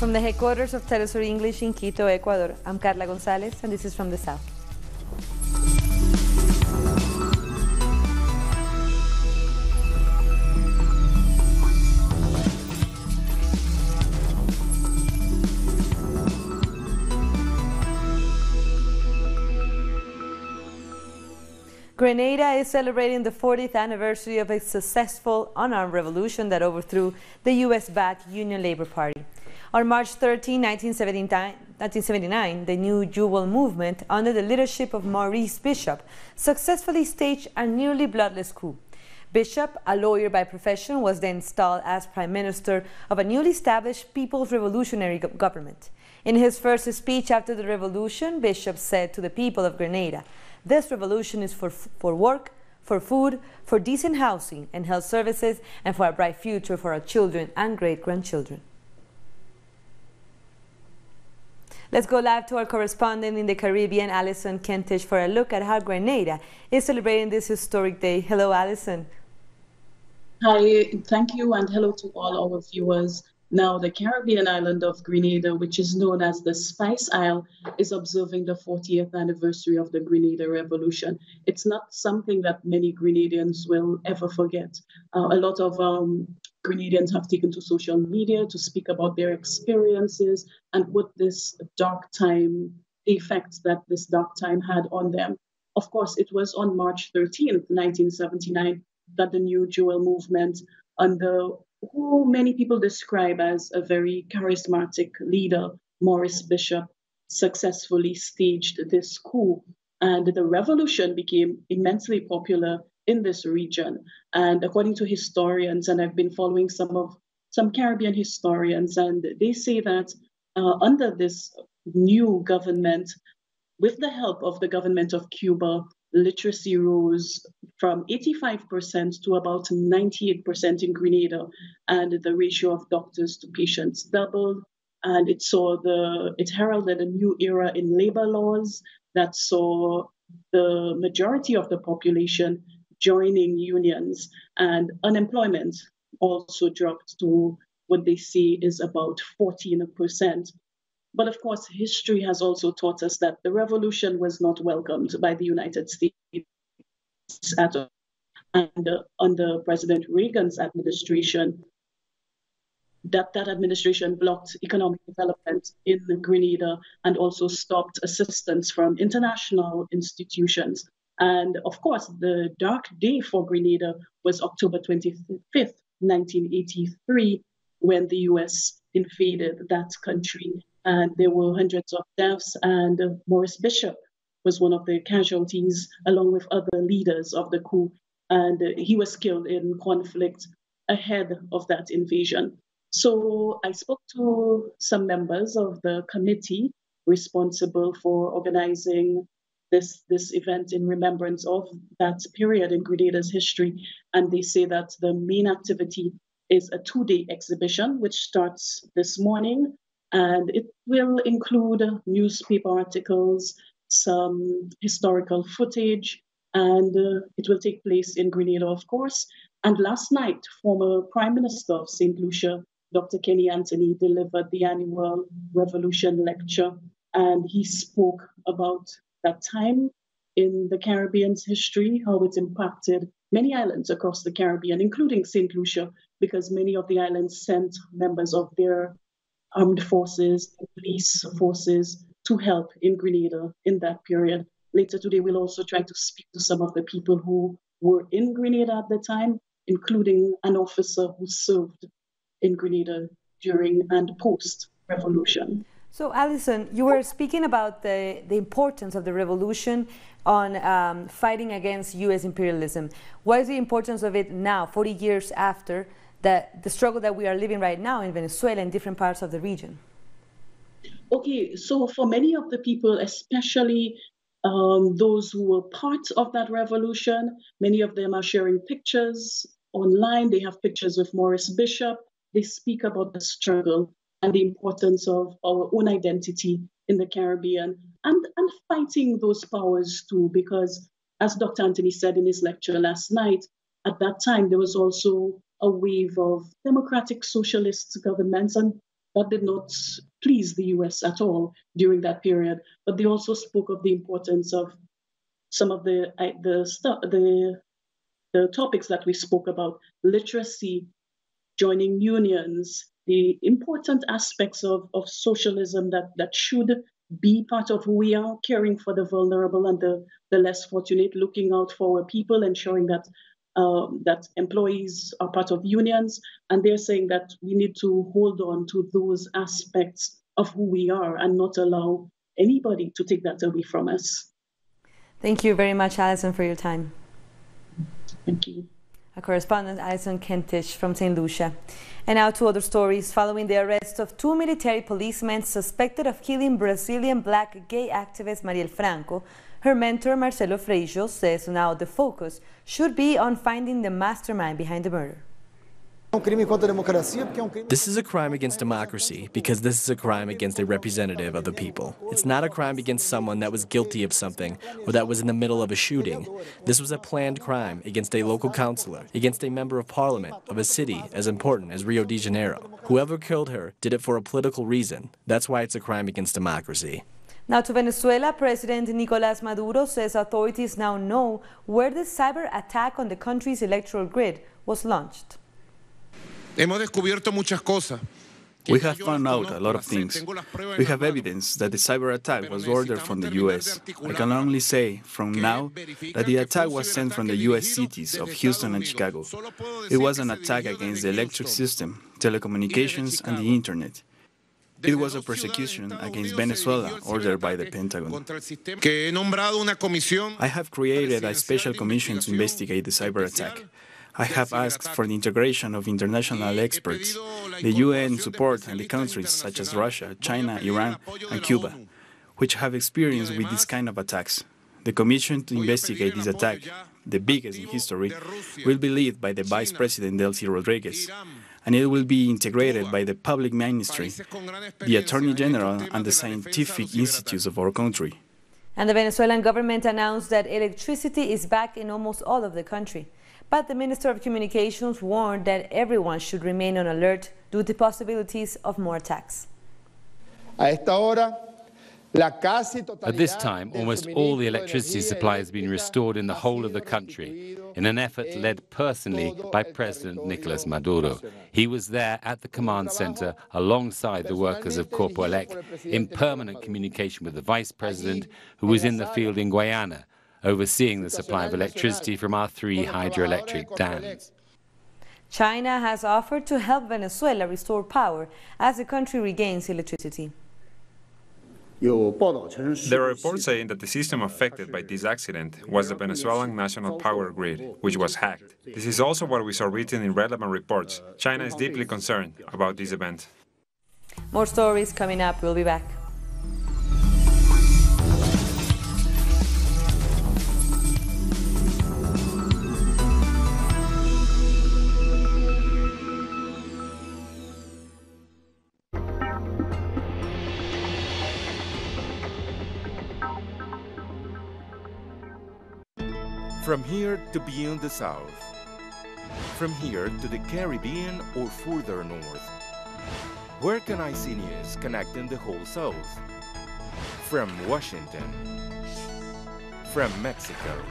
From the headquarters of Telesur English in Quito, Ecuador, I'm Carla Gonzalez, and this is From the South. Grenada is celebrating the 40th anniversary of its successful unarmed revolution that overthrew the US-backed Union Labour Party. On March 13, 1979, the New Jewel movement, under the leadership of Maurice Bishop, successfully staged a nearly bloodless coup. Bishop, a lawyer by profession, was then installed as Prime Minister of a newly established People's Revolutionary Government. In his first speech after the revolution, Bishop said to the people of Grenada, "This revolution is for work, for food, for decent housing and health services, and for a bright future for our children and great-grandchildren." Let's go live to our correspondent in the Caribbean, Alison Kentish, for a look at how Grenada is celebrating this historic day. Hello, Alison. Hi, thank you, and hello to all our viewers. Now, the Caribbean island of Grenada, which is known as the Spice Isle, is observing the 40th anniversary of the Grenada Revolution. It's not something that many Grenadians will ever forget. A lot of Grenadians have taken to social media to speak about their experiences and what this dark time, the effects that this dark time had on them. Of course, it was on March 13th, 1979, that the New Jewel movement, under who many people describe as a very charismatic leader, Maurice Bishop, successfully staged this coup. And the revolution became immensely popular in this region. And according to historians, and I've been following some Caribbean historians, and they say that under this new government, with the help of the government of Cuba, literacy rose from 85% to about 98% in Grenada, and the ratio of doctors to patients doubled. And it heralded a new era in labor laws that saw the majority of the population joining unions, and unemployment also dropped to what they say is about 14%. But of course, history has also taught us that the revolution was not welcomed by the United States at all. And under President Reagan's administration, that administration blocked economic development in Grenada and also stopped assistance from international institutions. And of course, the dark day for Grenada was October 25th, 1983, when the US invaded that country. And there were hundreds of deaths, and Maurice Bishop was one of the casualties, along with other leaders of the coup. And he was killed in conflict ahead of that invasion. So I spoke to some members of the committee responsible for organizing this event in remembrance of that period in Grenada's history. And they say that the main activity is a 2-day exhibition, which starts this morning. And it will include newspaper articles, some historical footage, and it will take place in Grenada, of course. And last night, former Prime Minister of St. Lucia, Dr. Kenny Anthony, delivered the annual Revolution Lecture, and he spoke about that time in the Caribbean's history, how it impacted many islands across the Caribbean, including St. Lucia, because many of the islands sent members of their armed forces, police forces to help in Grenada in that period. Later today, we'll also try to speak to some of the people who were in Grenada at the time, including an officer who served in Grenada during and post-revolution. So, Alison, you were speaking about the importance of the revolution on fighting against U.S. imperialism. What is the importance of it now, 40 years after the struggle that we are living right now in Venezuela and different parts of the region? Okay, so for many of the people, especially those who were part of that revolution, many of them are sharing pictures online. They have pictures with Maurice Bishop. They speak about the struggle and the importance of our own identity in the Caribbean and fighting those powers too, because as Dr. Anthony said in his lecture last night, at that time there was also a wave of democratic socialist governments, and that did not please the US at all during that period. But they also spoke of the importance of some of the topics that we spoke about: literacy, joining unions, the important aspects of socialism that should be part of who we are, caring for the vulnerable and the less fortunate, looking out for our people, ensuring that that employees are part of unions. And they're saying that we need to hold on to those aspects of who we are and not allow anybody to take that away from us. Thank you very much, Alison, for your time. Thank you. Our correspondent Alison Kentish from St. Lucia. And now to other stories. Following the arrest of 2 military policemen suspected of killing Brazilian black gay activist Mariel Franco, her mentor Marcelo Freixo says now the focus should be on finding the mastermind behind the murder. This is a crime against democracy because this is a crime against a representative of the people. It's not a crime against someone that was guilty of something or that was in the middle of a shooting. This was a planned crime against a local councillor, against a member of parliament of a city as important as Rio de Janeiro. Whoever killed her did it for a political reason. That's why it's a crime against democracy. Now to Venezuela, President Nicolás Maduro says authorities now know where the cyber attack on the country's electoral grid was launched. We have found out a lot of things. We have evidence that the cyber attack was ordered from the US. I can only say from now that the attack was sent from the US cities of Houston and Chicago. It was an attack against the electric system, telecommunications, and the internet. It was a persecution against Venezuela ordered by the Pentagon. I have created a special commission to investigate the cyber attack. I have asked for the integration of international experts, the UN support, and the countries such as Russia, China, Iran, and Cuba, which have experience with this kind of attacks. The commission to investigate this attack, the biggest in history, will be led by the Vice President Delcy Rodriguez, and it will be integrated by the Public Ministry, the Attorney General, and the scientific institutes of our country. And the Venezuelan government announced that electricity is back in almost all of the country. But the Minister of Communications warned that everyone should remain on alert due to possibilities of more attacks. At this time, almost all the electricity supply has been restored in the whole of the country, in an effort led personally by President Nicolás Maduro. He was there at the command center alongside the workers of Corpo Elec, in permanent communication with the Vice President, who was in the field in Guyana, overseeing the supply of electricity from our 3 hydroelectric dams. China has offered to help Venezuela restore power as the country regains electricity. There are reports saying that the system affected by this accident was the Venezuelan national power grid, which was hacked. This is also what we saw written in relevant reports. China is deeply concerned about this event. More stories coming up. We'll be back. From here to beyond the South, from here to the Caribbean or further north, where can I see news connecting the whole South? From Washington, from Mexico,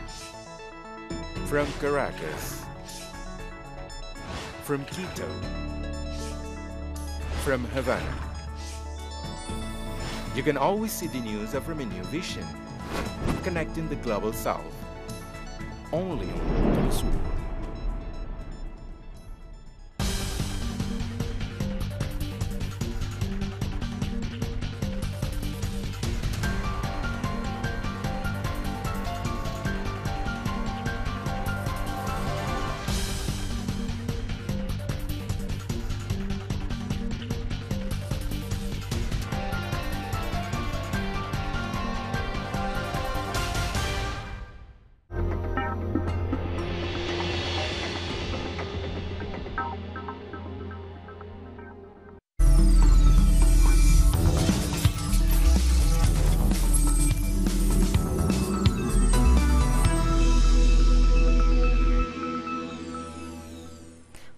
from Caracas, from Quito, from Havana. You can always see the news from a new vision, connecting the global South. Only on Telesur.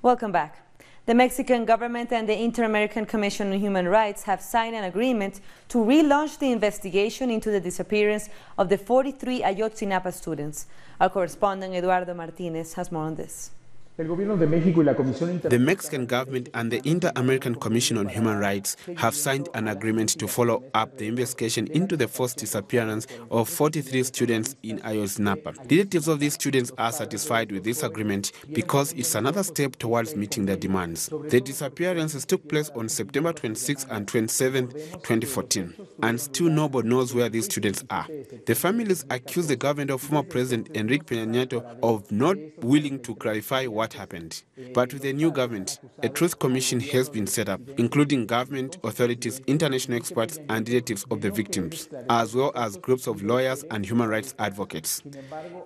Welcome back. The Mexican government and the Inter-American Commission on Human Rights have signed an agreement to relaunch the investigation into the disappearance of the 43 Ayotzinapa students. Our correspondent Eduardo Martinez has more on this. The Mexican government and the Inter-American Commission on Human Rights have signed an agreement to follow up the investigation into the forced disappearance of 43 students in Ayotzinapa. Relatives of these students are satisfied with this agreement because it's another step towards meeting their demands. The disappearances took place on September 26 and 27, 2014, and still nobody knows where these students are. The families accuse the government of former President Enrique Peña Nieto of not willing to clarify what happened. But with the new government, a truth commission has been set up, including government, authorities, international experts, and relatives of the victims, as well as groups of lawyers and human rights advocates.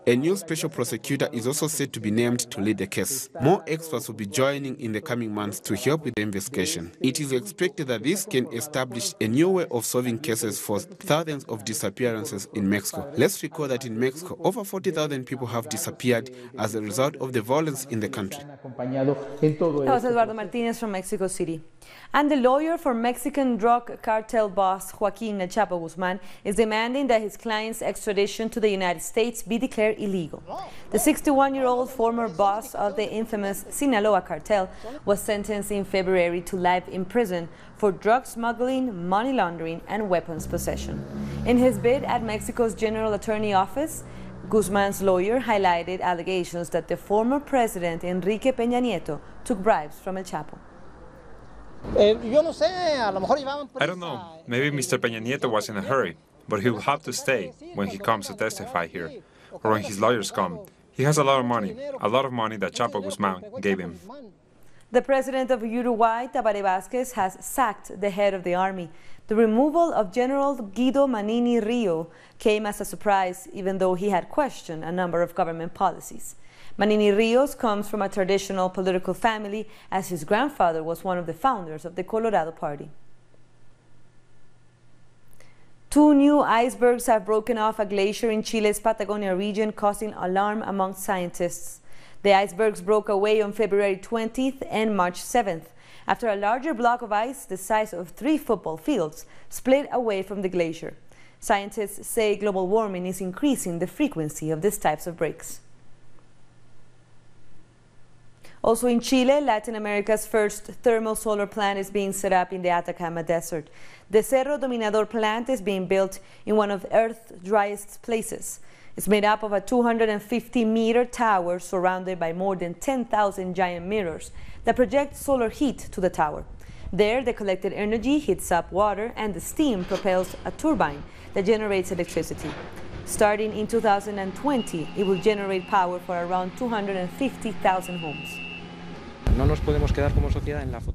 A new special prosecutor is also set to be named to lead the case. More experts will be joining in the coming months to help with the investigation. It is expected that this can establish a new way of solving cases for thousands of disappearances in Mexico. Let's recall that in Mexico, over 40,000 people have disappeared as a result of the violence in the country. That was Eduardo Martinez from Mexico City. And the lawyer for Mexican drug cartel boss Joaquin El Chapo Guzman is demanding that his client's extradition to the United States be declared illegal. The 61-year-old former boss of the infamous Sinaloa cartel was sentenced in February to life in prison for drug smuggling, money laundering, and weapons possession. In his bid at Mexico's General Attorney Office, Guzman's lawyer highlighted allegations that the former president Enrique Peña Nieto took bribes from El Chapo. I don't know. Maybe Mr. Peña Nieto was in a hurry, but he will have to stay when he comes to testify here, or when his lawyers come. He has a lot of money that Chapo Guzman gave him. The president of Uruguay, Tabaré Vázquez, has sacked the head of the army. The removal of General Guido Manini Rio came as a surprise, even though he had questioned a number of government policies. Manini Rios comes from a traditional political family, as his grandfather was one of the founders of the Colorado Party. 2 new icebergs have broken off a glacier in Chile's Patagonia region, causing alarm among scientists. The icebergs broke away on February 20th and March 7th, after a larger block of ice the size of 3 football fields split away from the glacier. Scientists say global warming is increasing the frequency of these types of breaks. Also in Chile, Latin America's first thermal solar plant is being set up in the Atacama Desert. The Cerro Dominador plant is being built in one of Earth's driest places. It's made up of a 250-meter tower surrounded by more than 10,000 giant mirrors that project solar heat to the tower. There, the collected energy heats up water, and the steam propels a turbine that generates electricity. Starting in 2020, it will generate power for around 250,000 homes.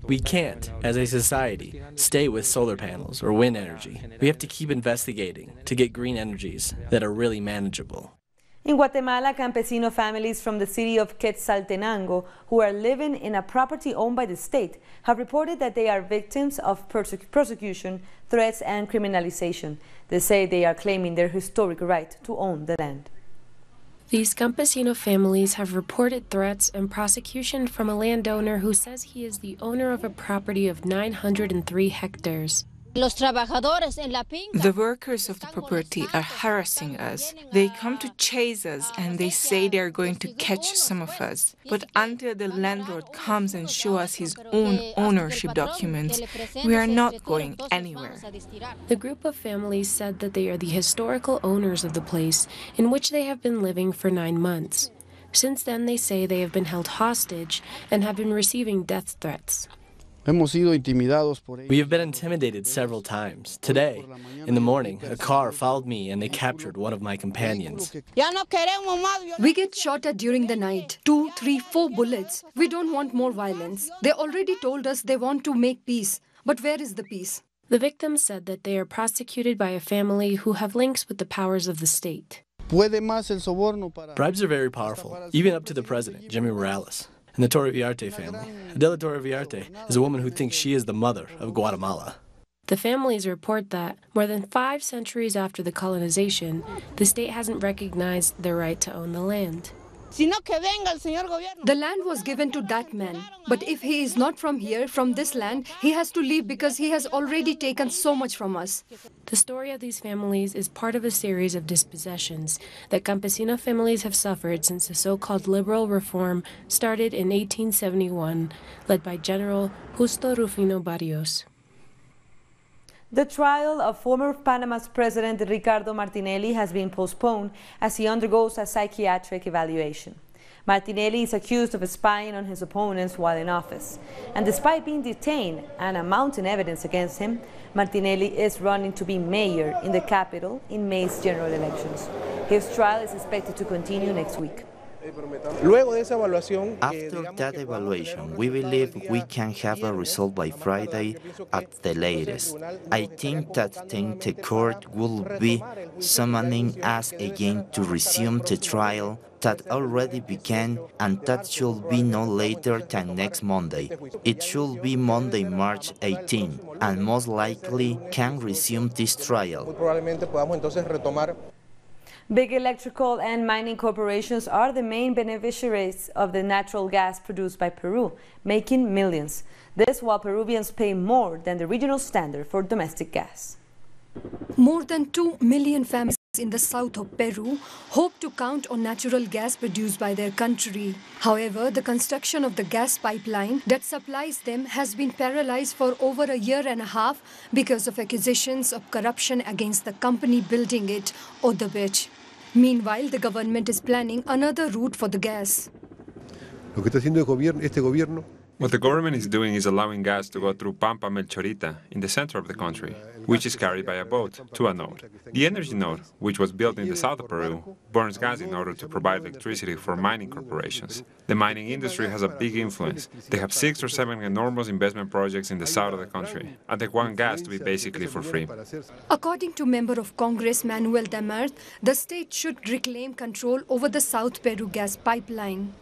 We can't, as a society, stay with solar panels or wind energy. We have to keep investigating to get green energies that are really manageable. In Guatemala, campesino families from the city of Quetzaltenango who are living in a property owned by the state have reported that they are victims of persecution, threats, and criminalization. They say they are claiming their historic right to own the land. These campesino families have reported threats and prosecution from a landowner who says he is the owner of a property of 903 hectares. The workers of the property are harassing us. They come to chase us and they say they are going to catch some of us. But until the landlord comes and shows us his own ownership documents, we are not going anywhere. The group of families said that they are the historical owners of the place in which they have been living for 9 months. Since then, they say they have been held hostage and have been receiving death threats. We have been intimidated several times. Today, in the morning, a car followed me and they captured one of my companions. We get shot at during the night. 2, 3, 4 bullets. We don't want more violence. They already told us they want to make peace. But where is the peace? The victims said that they are prosecuted by a family who have links with the powers of the state. Bribes are very powerful, even up to the president, Jimmy Morales, and the Torre Viarte family. Adela Torre Viarte is a woman who thinks she is the mother of Guatemala. The families report that, more than 5 centuries after the colonization, the state hasn't recognized their right to own the land. The land was given to that man, but if he is not from here, from this land, he has to leave because he has already taken so much from us. The story of these families is part of a series of dispossessions that campesino families have suffered since the so-called liberal reform started in 1871, led by General Justo Rufino Barrios. The trial of former Panama's President Ricardo Martinelli has been postponed as he undergoes a psychiatric evaluation. Martinelli is accused of spying on his opponents while in office. And despite being detained and a mounting evidence against him, Martinelli is running to be mayor in the capital in May's general elections. His trial is expected to continue next week. After that evaluation, we believe we can have a result by Friday at the latest. I think that then the court will be summoning us again to resume the trial that already began, and that should be no later than next Monday. It should be Monday, March 18, and most likely can resume this trial. Big electrical and mining corporations are the main beneficiaries of the natural gas produced by Peru, making millions. This while Peruvians pay more than the regional standard for domestic gas. More than 2 million families in the south of Peru hope to count on natural gas produced by their country. However, the construction of the gas pipeline that supplies them has been paralyzed for over a year and a half because of accusations of corruption against the company building it, Odebrecht. Meanwhile, the government is planning another route for the gas. What the government is doing is allowing gas to go through Pampa Melchorita in the center of the country, which is carried by a boat to a node. The energy node, which was built in the south of Peru, burns gas in order to provide electricity for mining corporations. The mining industry has a big influence. They have 6 or 7 enormous investment projects in the south of the country, and they want gas to be basically for free. According to Member of Congress Manuel Damart, the state should reclaim control over the South Peru gas pipeline.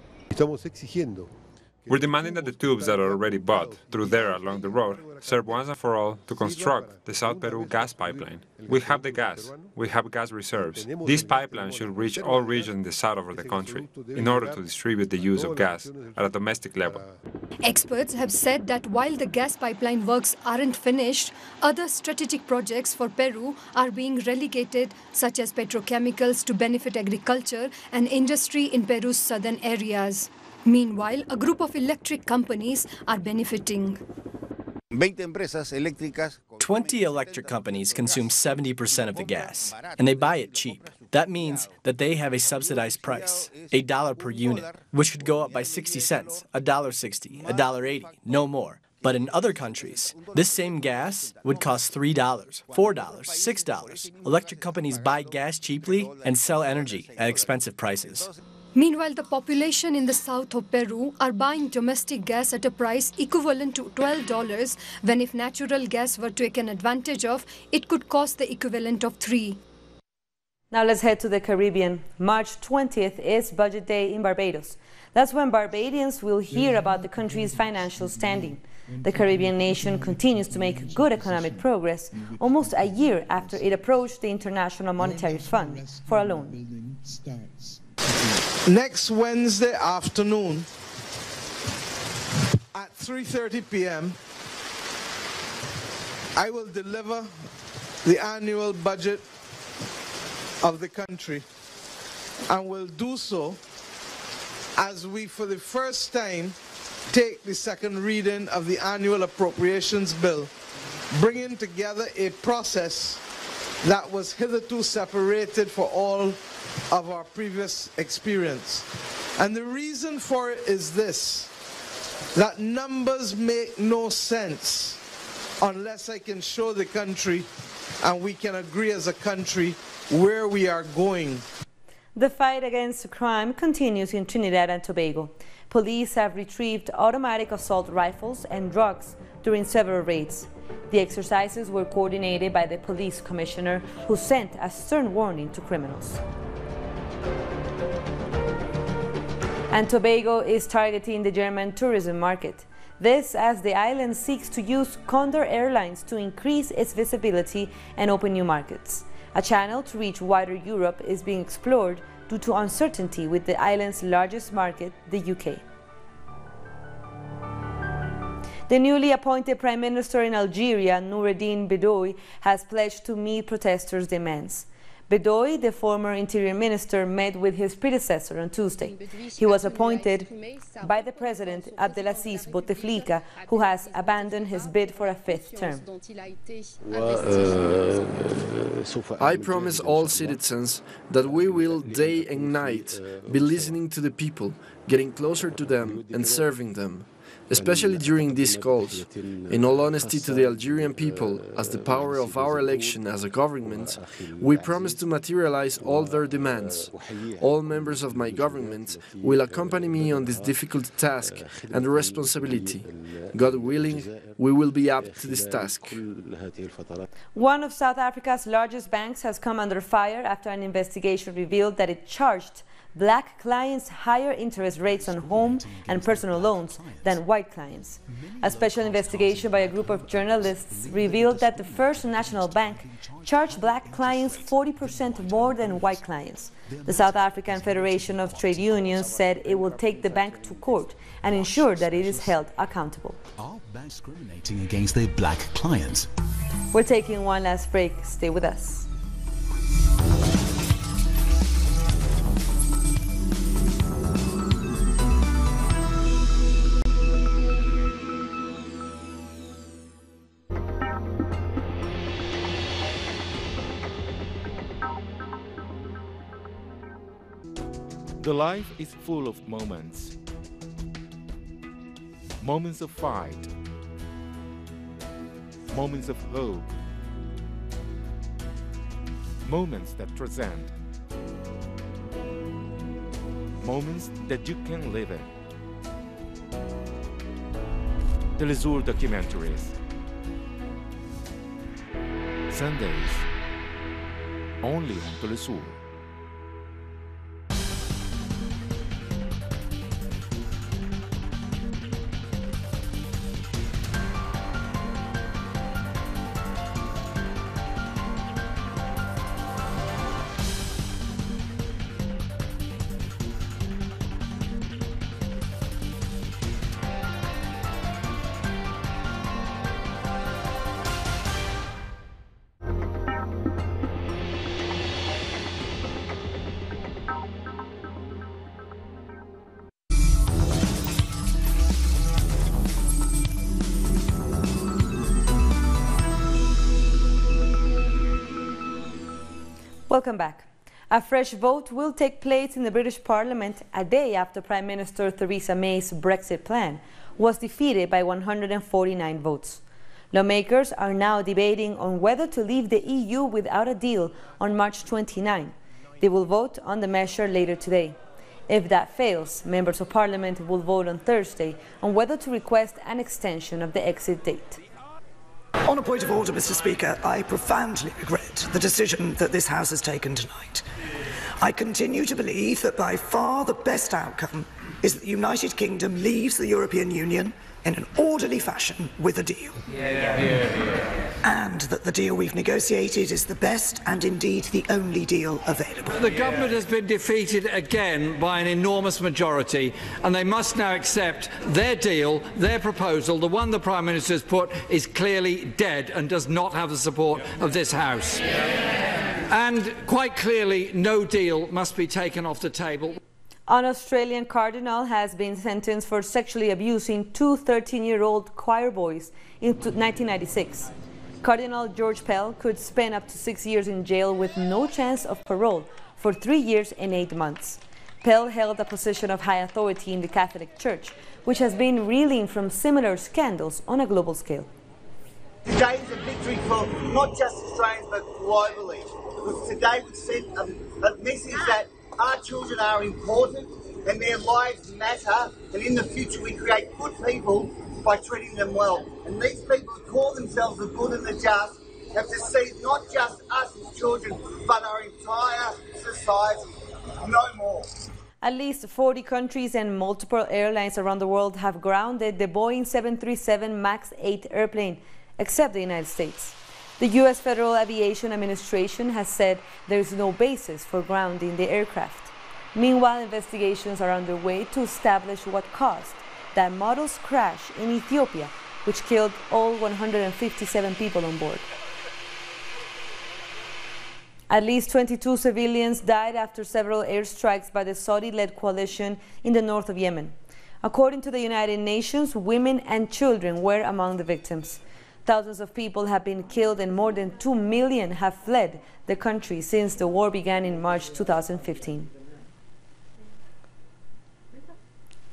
We're demanding that the tubes that are already bought through there along the road serve once and for all to construct the South Peru gas pipeline. We have the gas. We have gas reserves. This pipeline should reach all regions in the south of the country in order to distribute the use of gas at a domestic level. Experts have said that while the gas pipeline works aren't finished, other strategic projects for Peru are being relegated, such as petrochemicals to benefit agriculture and industry in Peru's southern areas. Meanwhile, a group of electric companies are benefiting. 20 electric companies consume 70% of the gas, and they buy it cheap. That means that they have a subsidized price, $1 per unit, which could go up by 60 cents, $1.60, $1.80, no more. But in other countries, this same gas would cost $3, $4, $6. Electric companies buy gas cheaply and sell energy at expensive prices. Meanwhile, the population in the south of Peru are buying domestic gas at a price equivalent to $12, when if natural gas were taken advantage of, it could cost the equivalent of $3. Now let's head to the Caribbean. March 20th is Budget Day in Barbados. That's when Barbadians will hear about the country's financial standing. The Caribbean nation continues to make good economic progress almost a year after it approached the International Monetary Fund for a loan. Next Wednesday afternoon at 3:30 p.m. I will deliver the annual budget of the country, and will do so as we for the first time take the second reading of the annual appropriations bill, bringing together a process that was hitherto separated for all of our previous experience. And the reason for it is this, that numbers make no sense unless I can show the country and we can agree as a country where we are going. The fight against crime continues in Trinidad and Tobago. Police have retrieved automatic assault rifles and drugs during several raids. The exercises were coordinated by the police commissioner, who sent a stern warning to criminals. And Tobago is targeting the German tourism market. This as the island seeks to use Condor Airlines to increase its visibility and open new markets. A channel to reach wider Europe is being explored due to uncertainty with the island's largest market, the UK. The newly appointed Prime Minister in Algeria, Noureddine Bedoui, has pledged to meet protesters' demands. Bedoui, the former interior minister, met with his predecessor on Tuesday. He was appointed by the president, Abdelaziz Bouteflika, who has abandoned his bid for a fifth term. I promise all citizens that we will day and night be listening to the people, getting closer to them and serving them, especially during these calls. In all honesty to the Algerian people, as the power of our election as a government, we promise to materialize all their demands. All members of my government will accompany me on this difficult task and responsibility. God willing, we will be up to this task. One of South Africa's largest banks has come under fire after an investigation revealed that it charged black clients higher interest rates on home and personal loans than white clients. A special investigation by a group of journalists revealed that the First National Bank charged black clients 40% more than white clients. The South African Federation of Trade Unions said it will take the bank to court and ensure that it is held accountable. Are banks discriminating against their black clients? We're taking one last break. Stay with us. The life is full of moments. Moments of fight. Moments of hope. Moments that transcend. Moments that you can live in. Telesur documentaries. Sundays. Only on Telesur. Welcome back. A fresh vote will take place in the British Parliament a day after Prime Minister Theresa May's Brexit plan was defeated by 149 votes. Lawmakers are now debating on whether to leave the EU without a deal on March 29. They will vote on the measure later today. If that fails, members of Parliament will vote on Thursday on whether to request an extension of the exit date. On a point of order, Mr. Speaker, I profoundly regret the decision that this House has taken tonight. I continue to believe that by far the best outcome is that the United Kingdom leaves the European Union in an orderly fashion with a deal. And that the deal we've negotiated is the best and indeed the only deal available. The government has been defeated again by an enormous majority, and they must now accept their deal, their proposal, the one the Prime Minister has put, is clearly dead and does not have the support of this House. And quite clearly, no deal must be taken off the table. An Australian cardinal has been sentenced for sexually abusing two 13-year-old choir boys in 1996. Cardinal George Pell could spend up to 6 years in jail with no chance of parole for 3 years and 8 months. Pell held a position of high authority in the Catholic Church, which has been reeling from similar scandals on a global scale. Today is a victory for not just Australians but globally, because today we sent a message that our children are important and their lives matter, and in the future we create good people by treating them well. And these people who call themselves the good and the just have to see not just us as children, but our entire society. No more. At least 40 countries and multiple airlines around the world have grounded the Boeing 737 MAX 8 airplane, except the United States. The U.S. Federal Aviation Administration has said there is no basis for grounding the aircraft. Meanwhile, investigations are underway to establish what caused that model's crash in Ethiopia, which killed all 157 people on board. At least 22 civilians died after several airstrikes by the Saudi-led coalition in the north of Yemen. According to the United Nations, women and children were among the victims. Thousands of people have been killed and more than 2 million have fled the country since the war began in March 2015.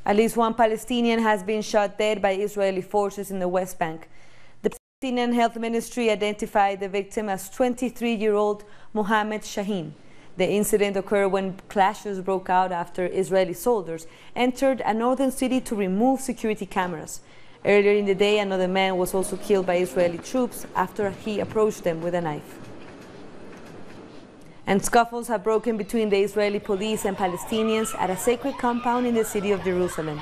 At least one Palestinian has been shot dead by Israeli forces in the West Bank. The Palestinian Health Ministry identified the victim as 23-year-old Mohammed Shaheen. The incident occurred when clashes broke out after Israeli soldiers entered a northern city to remove security cameras. Earlier in the day, another man was also killed by Israeli troops after he approached them with a knife. And scuffles have broken between the Israeli police and Palestinians at a sacred compound in the city of Jerusalem.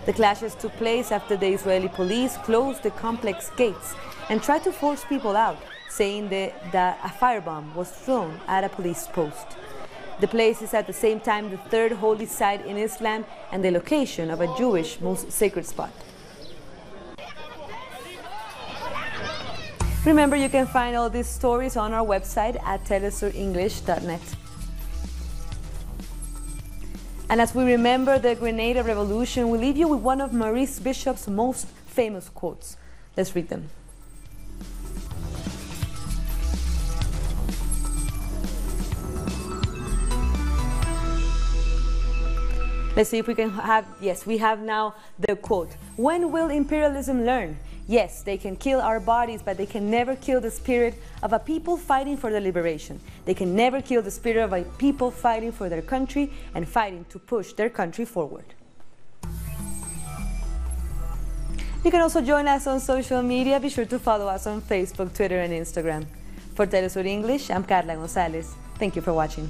The clashes took place after the Israeli police closed the complex gates and tried to force people out, saying that a firebomb was thrown at a police post. The place is at the same time the third holy site in Islam and the location of a Jewish most sacred spot. Remember, you can find all these stories on our website at telesurenglish.net. And as we remember the Grenada Revolution, we leave you with one of Maurice Bishop's most famous quotes. Let's read them. Let's see if we can have, yes, we have now the quote. When will imperialism learn? Yes, they can kill our bodies, but they can never kill the spirit of a people fighting for their liberation. They can never kill the spirit of a people fighting for their country and fighting to push their country forward. You can also join us on social media. Be sure to follow us on Facebook, Twitter, and Instagram. For Telesur English, I'm Carla Gonzalez. Thank you for watching.